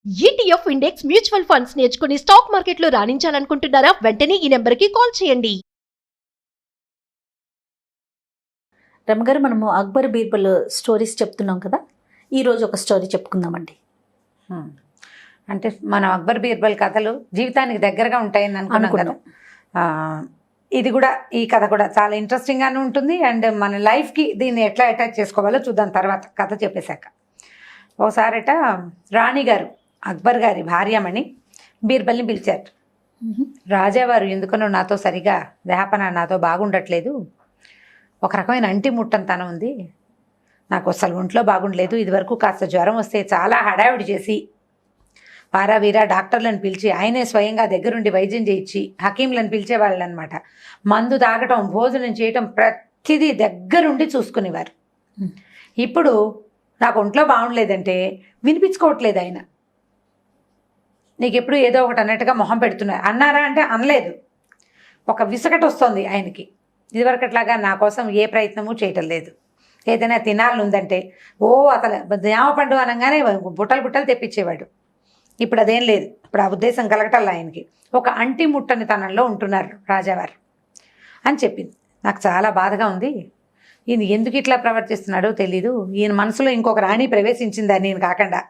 ETF index mutual funds నేర్చుకుని stock మార్కెట్లో రాణించాలనుకుంటున్నారా? వెంటనే ఈ నెంబర్కి కాల్ చేయండి. రమగారు, మనము అక్బర్ బీర్బల్ స్టోరీస్ చెప్తున్నాం కదా, ఈరోజు ఒక స్టోరీ చెప్పుకుందామండి. అంటే మనం అక్బర్ బీర్బల్ కథలు జీవితానికి దగ్గరగా ఉంటాయని అనుకున్నాం కదా. ఇది కూడా, ఈ కథ కూడా చాలా ఇంట్రెస్టింగ్గానే ఉంటుంది. అండ్ మన లైఫ్కి దీన్ని ఎట్లా అటాచ్ చేసుకోవాలో చూద్దాం తర్వాత కథ చెప్పేశాక. ఓసారట రాణి గారు, అక్బర్ గారి భార్యమణి బీర్బల్ని పిలిచారు. రాజావారు, ఎందుకనో నాతో సరిగా దేహపన నాతో బాగుండట్లేదు, ఒక రకమైన అంటి ముట్టంతనం ఉంది, నాకు అసలు ఒంట్లో బాగుండలేదు. ఇదివరకు కాస్త జ్వరం వస్తే చాలా హడావిడి చేసి పారావీరా డాక్టర్లను పిలిచి ఆయనే స్వయంగా దగ్గరుండి వైద్యం చేయించి హకీంలను పిలిచేవాళ్ళు అనమాట. మందు తాగటం, భోజనం చేయటం ప్రతిదీ దగ్గరుండి చూసుకునేవారు. ఇప్పుడు నాకు ఒంట్లో బాగుండలేదంటే వినిపించుకోవట్లేదు ఆయన. నీకు ఎప్పుడు ఏదో ఒకటి అన్నట్టుగా మొహం పెడుతున్నారు. అన్నారా అంటే అనలేదు. ఒక విసుగట వస్తుంది ఆయనకి. ఇదివరకట్లాగా నా కోసం ఏ ప్రయత్నము చేయటం లేదు. ఏదైనా తినాలని ఉందంటే అసలు జామ పండు అనగానే బుట్టలు బుట్టలు తెప్పించేవాడు. ఇప్పుడు అదేం లేదు. ఇప్పుడు ఆ ఉద్దేశం కలగటల్లా ఆయనకి. ఒక అంటి ముట్టని తనంలో ఉంటున్నారు రాజావారు అని చెప్పింది. నాకు చాలా బాధగా ఉంది, ఈయన ఎందుకు ఇట్లా ప్రవర్తిస్తున్నాడో తెలీదు. ఈయన మనసులో ఇంకొక రాణి ప్రవేశించిందా నేను కాకుండా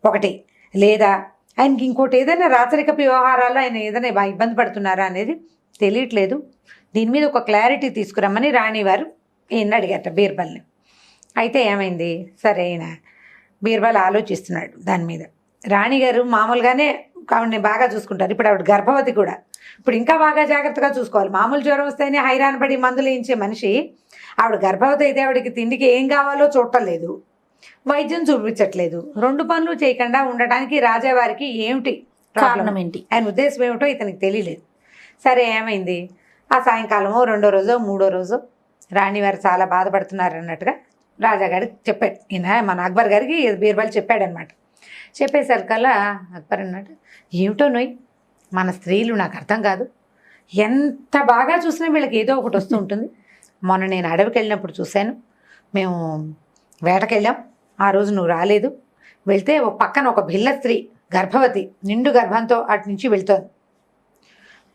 ఒకటి, లేదా ఆయనకి ఇంకోటి ఏదైనా రాచరికపు వ్యవహారాల్లో ఆయన ఏదైనా ఇబ్బంది పడుతున్నారా అనేది తెలియట్లేదు. దీని మీద ఒక క్లారిటీ తీసుకురమ్మని రాణివారు ఈయన అడిగారట బీర్బల్ని. అయితే ఏమైంది, సరే అయినా బీర్బల్ ఆలోచిస్తున్నాడు దాని మీద. రాణిగారు మామూలుగానే ఆవిడని బాగా చూసుకుంటారు. ఇప్పుడు ఆవిడ గర్భవతి కూడా. ఇప్పుడు ఇంకా బాగా జాగ్రత్తగా చూసుకోవాలి. మామూలు జ్వరం వస్తేనే హైరాణ పడి మందులు వేయించే మనిషి ఆవిడ గర్భవతి అయితే ఆవిడకి తిండికి ఏం కావాలో చూడలేదు, వైద్యం చూపించట్లేదు. రెండు పనులు చేయకుండా ఉండటానికి రాజావారికి ఏమిటి కారణం ఏంటి, ఆయన ఉద్దేశం ఏమిటో ఇతనికి తెలియలేదు. సరే ఏమైంది, ఆ సాయంకాలమో రెండో రోజో మూడో రోజో రాణివారు చాలా బాధపడుతున్నారు అన్నట్టుగా రాజాగారికి చెప్పాడు. ఈయన మన అక్బర్ గారికి బీర్బల్ చెప్పాడనమాట. చెప్పేసరికల్లా అక్బర్ అన్నాడు, ఏమిటో నొయ్ మన స్త్రీలు నాకు అర్థం కాదు, ఎంత బాగా చూసినా వీళ్ళకి ఏదో ఒకటి వస్తూ ఉంటుంది. మొన్న నేను అడవికి వెళ్ళినప్పుడు చూశాను, మేము వేటకెళ్ళాం, ఆ రోజు నువ్వు రాలేదు. వెళ్తే పక్కన ఒక భిల్ల స్త్రీ గర్భవతి నిండు గర్భంతో అటు నుంచి వెళ్తోంది.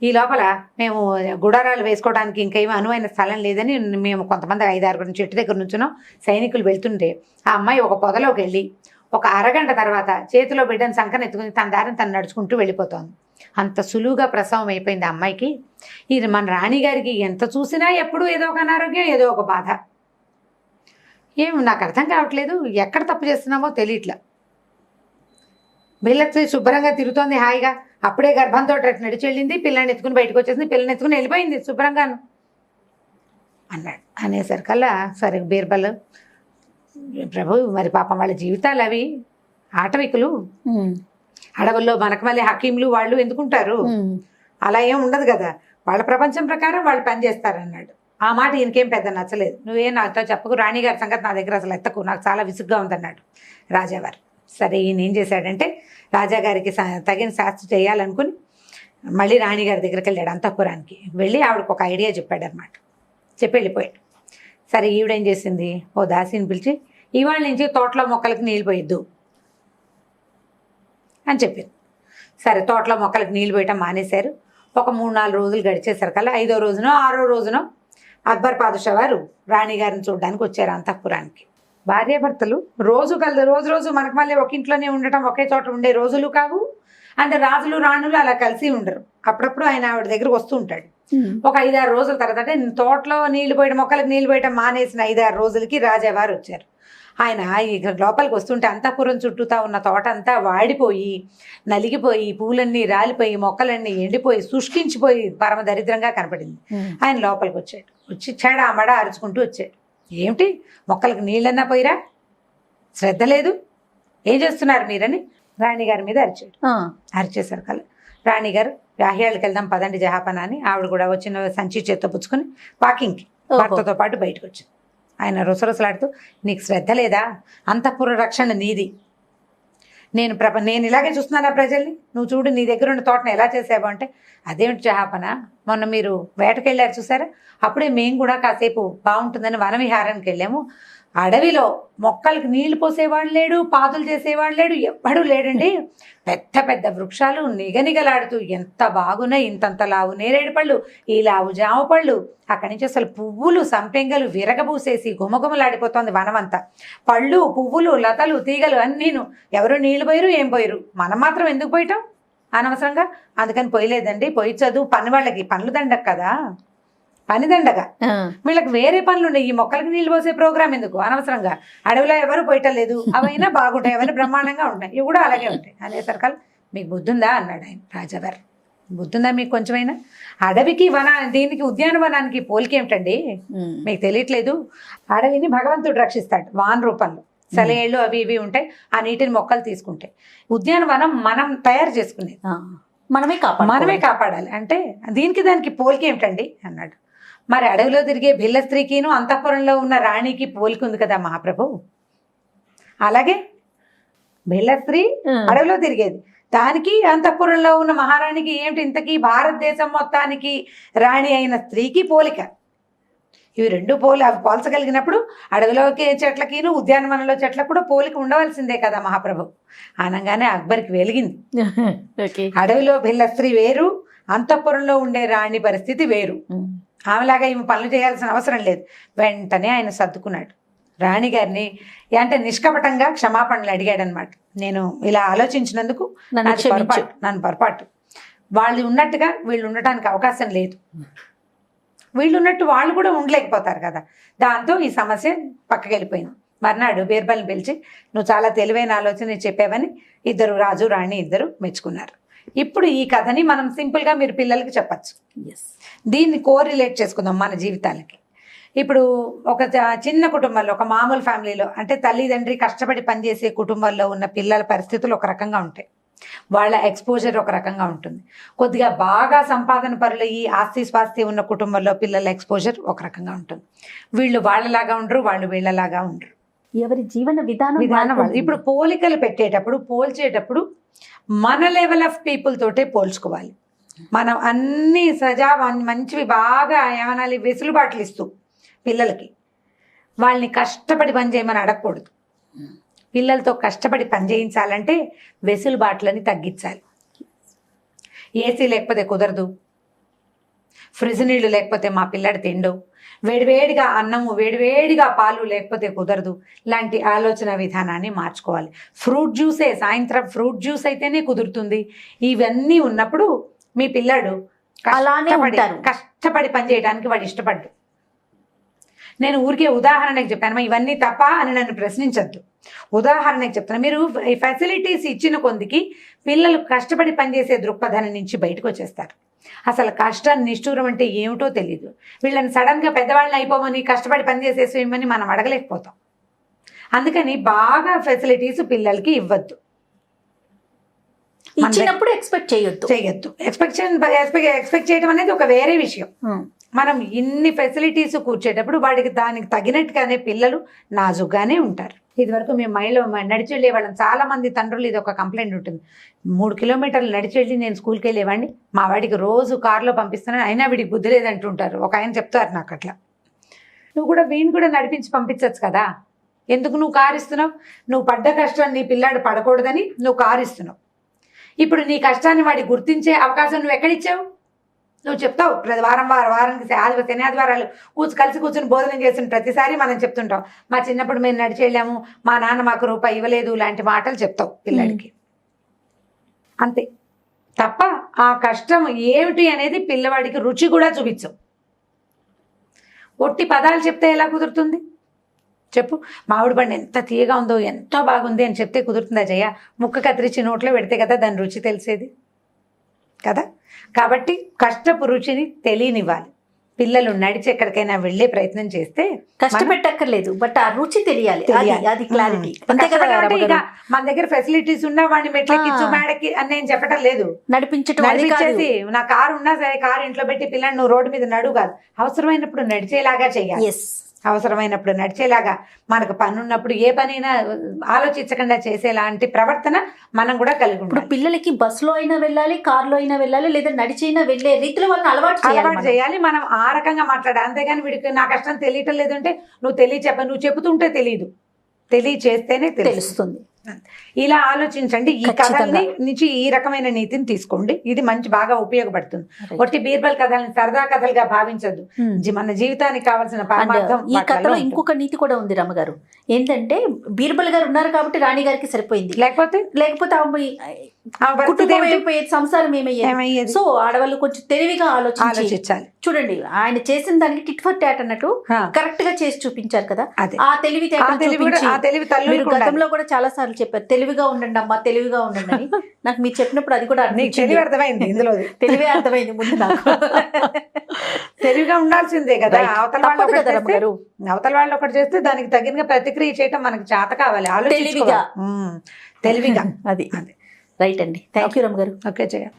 ఈ లోపల మేము గుడారాలు వేసుకోవడానికి ఇంకేమీ అనువైన స్థలం లేదని మేము కొంతమంది 5-6 చెట్టు దగ్గర నుంచున్నాం. సైనికులు వెళ్తుంటే ఆ అమ్మాయి ఒక పొదలోకి వెళ్ళి ఒక అరగంట తర్వాత చేతిలో బిడ్డను సంకన ఎత్తుకుని తన దారిని తను నడుచుకుంటూ వెళ్ళిపోతోంది. అంత సులువుగా ప్రసవం అయిపోయింది ఆ అమ్మాయికి. ఇది మన రాణిగారికి ఎంత చూసినా ఎప్పుడూ ఏదో ఒక అనారోగ్యం, ఏదో ఒక బాధ. నాకు అర్థం కావట్లేదు, ఎక్కడ తప్పు చేస్తున్నామో తెలియట్లా. బిల్లత్రి శుభ్రంగా తిరుగుతోంది హాయిగా, అప్పుడే గర్భంతో నడిచి వెళ్ళింది, పిల్లని ఎత్తుకుని బయటకు వచ్చేసింది, పిల్లని ఎత్తుకుని వెళ్ళిపోయింది శుభ్రంగాను అన్నాడు. అనేసరికల్లా సరే బీర్బల్, ప్రభు మరి పాపం వాళ్ళ జీవితాలు అవి ఆటవికులు, అడవుల్లో మనకు మళ్ళీ హకీంలు వాళ్ళు ఎందుకుంటారు, అలా ఏం ఉండదు కదా, వాళ్ళ ప్రపంచం ప్రకారం వాళ్ళు పనిచేస్తారన్నాడు. ఆ మాట ఈయనకేం పెద్ద నచ్చలేదు. నువ్వేం నాతో చెప్పకు, రాణిగారి సంగతి నా దగ్గర అసలు ఎత్తకు, నాకు చాలా విసుగ్గా ఉందన్నాడు రాజావారు. సరే ఈయన ఏం చేశాడంటే రాజాగారికి తగిన శాస్త్ర చేయాలనుకుని మళ్ళీ రాణిగారి దగ్గరికి వెళ్ళాడు. అంతఃపురానికి వెళ్ళి ఆవిడకు ఒక ఐడియా చెప్పాడనమాట. చెప్పి వెళ్ళిపోయాడు. సరే ఈవిడేం చేసింది, ఓ దాసిని పిలిచి ఇవాళ నుంచి తోటలో మొక్కలకి నీళ్ళు పోయొద్దు అని చెప్పింది. సరే తోటలో మొక్కలకు నీళ్ళు పోయటం మానేశారు. ఒక 3-4 రోజులు గడిచేసరికల్లా 5వ రోజునో 6వ రోజునో అక్బర్ పాదుషా వారు రాణిగారిని చూడడానికి వచ్చారు అంతఃపురానికి. భార్యాభర్తలు రోజు మనకు మళ్ళీ ఒక ఇంట్లోనే ఉండటం, ఒకే చోట ఉండే రోజులు కావు. అంటే రాజులు రాణులు అలా కలిసి ఉండరు. అప్పుడప్పుడు ఆయన ఆవిడ దగ్గరకు వస్తూ ఉంటాడు. ఒక 5-6 రోజుల తర్వాత అంటే తోటలో నీళ్లు పోయడం, మొక్కలకు నీళ్లు పోయటం మానేసిన 5-6 రోజులకి రాజావారు వచ్చారు. ఆయన ఇక లోపలికి వస్తుంటే అంతఃపురం చుట్టూతా ఉన్న తోట అంతా వాడిపోయి నలిగిపోయి పూలన్నీ రాలిపోయి మొక్కలన్నీ ఎండిపోయి శుష్కించిపోయి పరమ దరిద్రంగా కనపడింది. ఆయన లోపలికి వచ్చాడు. వచ్చి చెడామడ అరుచుకుంటూ వచ్చాడు. ఏమిటి మొక్కలకు నీళ్ళన్నా పోయిరా, శ్రద్ధ లేదు, ఏం చేస్తున్నారు మీరని రాణిగారి మీద అరిచాడు. అరిచేసరికల్లా రాణిగారు రాహ్యాళ్ళకి వెళ్దాం పదండి జహాపన అని ఆవిడ కూడా వచ్చిన సంచి చేత్తో పుచ్చుకొని వాకింగ్కి భర్తతో పాటు బయటకు వచ్చింది. ఆయన రుసరుసలాడుతూ, నీకు శ్రద్ధ లేదా, అంతఃపుర రక్షణ నీది, నేను ఇలాగే చూస్తున్నానా ప్రజల్ని, నువ్వు చూడు నీ దగ్గర ఉన్న తోటను ఎలా చేసావు అంటే, అదేమిటి జహాపన, మొన్న మీరు వేటకెళ్ళారు చూసారా, అప్పుడే మేము కూడా కాసేపు బాగుంటుందని వనవిహారానికి వెళ్ళాము, అడవిలో మొక్కలకి నీళ్లు పోసేవాడు లేడు, పాదులు చేసేవాడు లేడు, ఎవ్వడూ లేడండి. పెద్ద పెద్ద వృక్షాలు నిగనిగలాడుతూ ఎంత బాగున్నాయి, ఇంతంత లావు నేరేడు పళ్ళు, ఈ లావు జామ పళ్ళు, అక్కడి నుంచి అసలు పువ్వులు సంపెంగలు విరగబూసేసి గుమగుమలాడిపోతోంది వనమంతా. పళ్ళు, పువ్వులు, లతలు, తీగలు అన్నీను. ఎవరు నీళ్లు పోయిరు, ఏం పోయిరు, మనం మాత్రం ఎందుకు పోయటం అనవసరంగా? అందుకని పోయలేదండి. పోయి చదువు పని వాళ్ళకి, పనులు దండగ కదా, పని దండగా. వీళ్ళకి వేరే పనులు ఉన్నాయి, ఈ మొక్కలకి నీళ్ళు పోసే ప్రోగ్రామ్ ఎందుకు అనవసరంగా? అడవిలో ఎవరు పోయటం లేదు, అవైనా బాగుంటాయి, అవన్నీ బ్రహ్మాండంగా ఉంటాయి, ఇవి కూడా అలాగే ఉంటాయి అనేసరికల్ మీకు బుద్ధుందా అన్నాడు ఆయన. రాజావారు, బుద్ధుందా మీకు కొంచెమైనా? అడవికి దీనికి ఉద్యానవనానికి పోలిక ఏమిటండి? మీకు తెలియట్లేదు. అడవిని భగవంతుడు రక్షిస్తాడు వాన రూపంలో, సెలయేళ్ళు అవి ఇవి ఉంటాయి, ఆ నీటిని మొక్కలు తీసుకుంటాయి. ఉద్యానవనం మనం తయారు చేసుకునేది, మనమే కాపాడాలి. అంటే దీనికి దానికి పోలిక ఏమిటండి అన్నాడు. మరి అడవిలో తిరిగే భిల్ల స్త్రీకిను అంతఃపురంలో ఉన్న రాణికి పోలిక ఉంది కదా మహాప్రభు. అలాగే భిల్ల స్త్రీ అడవిలో తిరిగేది, దానికి అంతఃపురంలో ఉన్న మహారాణికి ఏమిటి? ఇంతకీ భారతదేశం మొత్తానికి రాణి అయిన స్త్రీకి పోలిక. ఇవి రెండు పోల్చగలిగినప్పుడు అడవిలోకి చెట్లకిను ఉద్యానవనంలో చెట్లకు కూడా పోలిక ఉండవలసిందే కదా మహాప్రభు. అనగానే అక్బర్కి వెలిగింది. అడవిలో భిల్ల స్త్రీ వేరు, అంతఃపురంలో ఉండే రాణి పరిస్థితి వేరు. ఆమెలాగా ఈమె పనులు చేయాల్సిన అవసరం లేదు. వెంటనే ఆయన సర్దుకున్నాడు. రాణిగారిని అంటే నిష్కపటంగా క్షమాపణలు అడిగాడు అనమాట. నేను ఇలా ఆలోచించినందుకు నన్ను పొరపాటు. వాళ్ళు ఉన్నట్టుగా వీళ్ళు ఉండటానికి అవకాశం లేదు, వీళ్ళు ఉన్నట్టు వాళ్ళు కూడా ఉండలేకపోతారు కదా. దాంతో ఈ సమస్య పక్కకి వెళ్ళిపోయింది. మర్నాడు బీర్బల్ని పిలిచి, నువ్వు చాలా తెలివైన ఆలోచన చెప్పావని ఇద్దరు, రాజు రాణి ఇద్దరు మెచ్చుకున్నారు. ఇప్పుడు ఈ కథని మనం సింపుల్గా మీరు పిల్లలకి చెప్పచ్చు. దీన్ని కోరిలేట్ చేసుకుందాం మన జీవితాలకి. ఇప్పుడు ఒక చిన్న కుటుంబంలో, ఒక మామూలు ఫ్యామిలీలో, అంటే తల్లిదండ్రి కష్టపడి పనిచేసే కుటుంబాల్లో ఉన్న పిల్లల పరిస్థితులు ఒక రకంగా ఉంటాయి, వాళ్ళ ఎక్స్పోజర్ ఒక రకంగా ఉంటుంది. కొద్దిగా బాగా సంపాదన పరులు ఈ ఆస్తి స్వాస్తి ఉన్న కుటుంబంలో పిల్లల ఎక్స్పోజర్ ఒక రకంగా ఉంటుంది. వీళ్ళు వాళ్ళలాగా ఉండరు, వాళ్ళు వీళ్ళలాగా ఉండరు. ఎవరి జీవన విధానం వాళ్ళు. ఇప్పుడు పోలికలు పెట్టేటప్పుడు, పోల్చేటప్పుడు మన లెవెల్ ఆఫ్ పీపుల్ తోటే పోల్చుకోవాలి. మనం అన్ని మంచివి బాగా ఏమనాలి వెసులుబాట్లు ఇస్తూ పిల్లలకి వాళ్ళని కష్టపడి పని చేయమని అడగకూడదు. పిల్లలతో కష్టపడి పని చేయించాలంటే వెసులుబాట్లని తగ్గించాలి. ఏసీ లేకపోతే కుదరదు, ఫ్రిడ్జ్ నీళ్ళు లేకపోతే మా పిల్లడి తిండు, వేడివేడిగా అన్నము వేడివేడిగా పాలు లేకపోతే కుదరదు లాంటి ఆలోచన విధానాన్ని మార్చుకోవాలి. ఫ్రూట్ జ్యూసే, సాయంత్రం ఫ్రూట్ జ్యూస్ అయితేనే కుదురుతుంది. ఇవన్నీ ఉన్నప్పుడు మీ పిల్లాడు కష్టపడి పని చేయడానికి వాడు ఇష్టపడ్డు. నేను ఊరికే ఉదాహరణకు చెప్పాను, ఇవన్నీ తప్ప అని నన్ను ప్రశ్నించద్దు. ఉదాహరణకు చెప్తాను. మీరు ఈ ఫెసిలిటీస్ ఇచ్చిన కొందికి పిల్లలు కష్టపడి పనిచేసే దృక్పథాన్ని నుంచి బయటకు వచ్చేస్తారు. అసలు కష్టాన్ని నిష్ఠూరం అంటే ఏమిటో తెలియదు. వీళ్ళని సడన్గా పెద్దవాళ్ళని అయిపోమని కష్టపడి పనిచేసేసేమని మనం అడగలేకపోతాం. అందుకని బాగా ఫెసిలిటీస్ పిల్లలకి ఇవ్వద్దు. ఇచ్చినప్పుడు ఎక్స్పెక్ట్ చేయొద్దు. ఎక్స్పెక్ట్ చేయడం అనేది ఒక వేరే విషయం. మనం ఇన్ని ఫెసిలిటీస్ కూర్చేటప్పుడు వాడికి దానికి తగినట్టుగానే పిల్లలు నాజుగానే ఉంటారు. ఇదివరకు మేము మైల్లో నడిచి వెళ్ళేవాళ్ళం. చాలా మంది తండ్రులు ఇది ఒక కంప్లైంట్ ఉంటుంది. 3 కిలోమీటర్లు నడిచి వెళ్ళి నేను స్కూల్కి వెళ్ళేవాడిని, మా వాడికి రోజు కారులో పంపిస్తున్నాను, అయినా వీడికి బుద్ధి లేదంటుంటారు. ఒక ఆయన చెప్తారు నాకు అట్లా. నువ్వు కూడా వీడిని కూడా నడిపించి పంపించచ్చు కదా, ఎందుకు నువ్వు కారు ఇస్తున్నావు? నువ్వు పడ్డ కష్టం నీ పిల్లాడు పడకూడదని నువ్వు కారు ఇస్తున్నావు. ఇప్పుడు నీ కష్టాన్ని వాడికి గుర్తించే అవకాశం నువ్వు ఎక్కడిచ్చావు? నువ్వు చెప్తావు వారానికి శని ఆదివారాలు కలిసి కూర్చొని భోజనం చేసిన ప్రతిసారి మనం చెప్తుంటాం, మా చిన్నప్పుడు మేము నడిచి వెళ్ళాము, మా నాన్న మాకు రూపాయి ఇవ్వలేదు లాంటి మాటలు చెప్తావు పిల్లడికి. అంతే తప్ప ఆ కష్టం ఏమిటి అనేది పిల్లవాడికి రుచి కూడా చూపించవు. ఒట్టి పదాలు చెప్తే ఎలా కుదురుతుంది చెప్పు? మామిడి పండు ఎంత తీయగా ఉందో, ఎంతో బాగుంది అని చెప్తే కుదురుతుందా జయ? ముక్క కత్తిరించి నోట్లో పెడితే కదా దాని రుచి తెలిసేది కదా. కాబట్టి కష్టపు రుచిని తెలియనివ్వాలి. పిల్లలు నడిచి ఎక్కడికైనా వెళ్ళే ప్రయత్నం చేస్తే కష్టపెట్టక్కర్లేదు, బట్ ఆ రుచి తెలియాలి. అది క్లారిటీ. ఇక మన దగ్గర ఫెసిలిటీస్ ఉన్నా వాడిని మెట్లెక్కిచ్చు మేడకి అని నేను చెప్పడం లేదు. నడిపించేసి నా కారు ఉన్నా సరే కారు ఇంట్లో పెట్టి పిల్లల్ని నువ్వు రోడ్డు మీద నడువు కాదు, అవసరమైనప్పుడు నడిచేలాగా చెయ్యాలి. అవసరమైనప్పుడు నడిచేలాగా, మనకు పని ఉన్నప్పుడు ఏ పనైనా ఆలోచించకుండా చేసేలాంటి ప్రవర్తన మనం కూడా కలిగి ఇప్పుడు ఉండాలి. పిల్లలకి బస్సులో అయినా వెళ్ళాలి, కారులో అయినా వెళ్ళాలి, లేదా నడిచైనా వెళ్ళే రీతిలో వాళ్ళని అలవాటు అలవాటు చేయాలి. మనం ఆ రకంగా మాట్లాడాలి. అంతేగాని వీడికి నా కష్టం తెలియటం లేదంటే నువ్వు నువ్వు చెబుతుంటే తెలియదు, తెలియచేస్తేనే తెలుస్తుంది. ఇలా ఆలోచించండి. ఈ ఖచ్చితంగా. కథల్ని నుంచి ఈ రకమైన నీతిని తీసుకోండి. ఇది బాగా ఉపయోగపడుతుంది. ఒట్టి బీర్బల్ కథల్ని సరదా కథలుగా భావించద్దు. మన జీవితానికి కావాల్సిన పరమార్థం ఈ కథలో వాటిలో ఉంటుంది. ఇంకొక నీతి కూడా ఉంది రమ్మగారు. ఏంటంటే బీర్బల్ గారు ఉన్నారు కాబట్టి రాణి గారికి సరిపోయింది, లేకపోతే ఆమె కుటుంబం ఏమైపోయేది, సంసారం ఏమయ్యేది. సో ఆడవాళ్ళు కొంచెం తెలివిగా ఆలోచించాలి. చూడండి, ఆయన చేసిన దానికి టిట్ ఫర్ టాట్ అన్నట్టు కరెక్ట్ గా చేసి చూపించారు కదా. అదే. ఆ తెలివి మీరు గతంలో కూడా చాలా సార్లు చెప్పారు, తెలివిగా ఉండండి అమ్మా, తెలివిగా ఉండండి అని. నాకు మీరు చెప్పినప్పుడు అది కూడా అర్థమైంది. ఇందులో తెలివే అర్థమైంది ముందు నాకు. తెలివిగా ఉండాల్సిందే కదా. అవతల గారు వాళ్ళు ఒకటి చేస్తే దానికి తగిన ప్రతిక్రియ చేయటం మనకి చేత కావాలి. తెలివిగా తెలివిగా అది రైట్ అండి. థ్యాంక్ యూ రమ్మ గారు. ఓకే, చేయాలి.